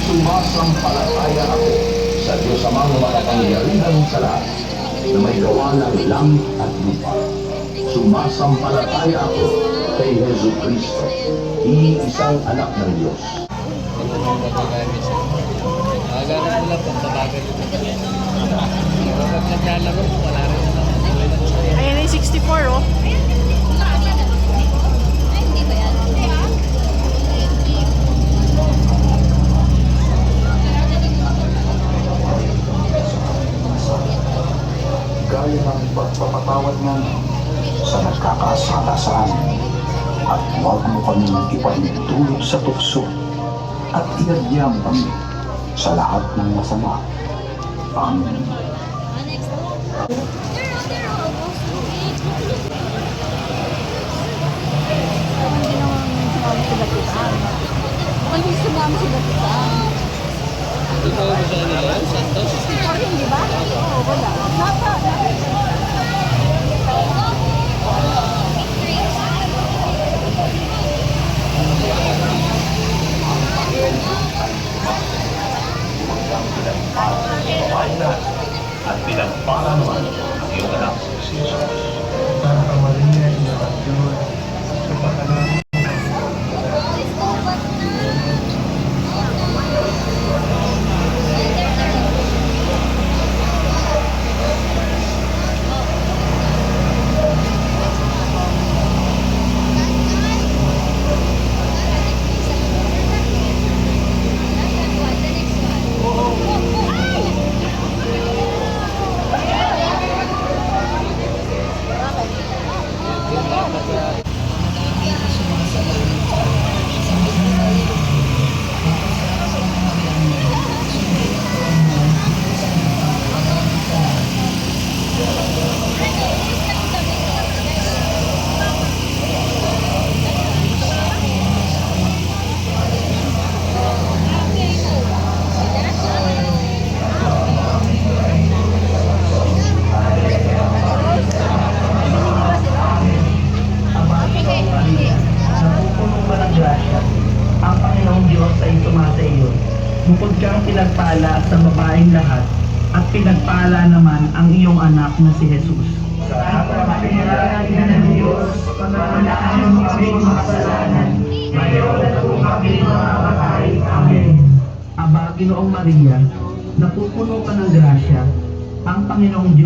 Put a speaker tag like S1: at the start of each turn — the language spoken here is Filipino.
S1: Sumasampalataya ako sa Diyos amang makapangyarihan sa lahat, na may gawa ng langit at lupa. Sumasampalataya ako kay Hesus Kristo, iisang anak ng Diyos.
S2: Ganun mo lang kung tabagan ito. Kapag naglalaro mo, wala rin naman.
S3: Ayan yung 64, oh.
S1: Gaya ng pagpapatawad ng sa nagkakasala sa amin, at huwag mo kaming ipahintulot sa tukso, at iadya mo kami sa lahat ng masama. Amen.
S4: Hindi sumama sa batutaan.
S2: Ito ba sa kanila yan? Santos?
S4: Hindi ba? Oo, wala. Napa.
S1: At pinagpala naman ang iyong anak si Jesus.
S5: Santa Maria, Ina ng Diyos, sumasalangit ang Panginoong Diyos ay sumasa iyo. Bukod kang pinagpala sa babaeng lahat, at pinagpala naman ang iyong anak na si Jesus. Sa kapangyarihan ng Diyos, panamanaan mo aming makasalanan, ngayon at kung kami mamamatay. Amen. Aba, Ginoong Maria, napupuno ka ng grasya, ang Panginoong Diyos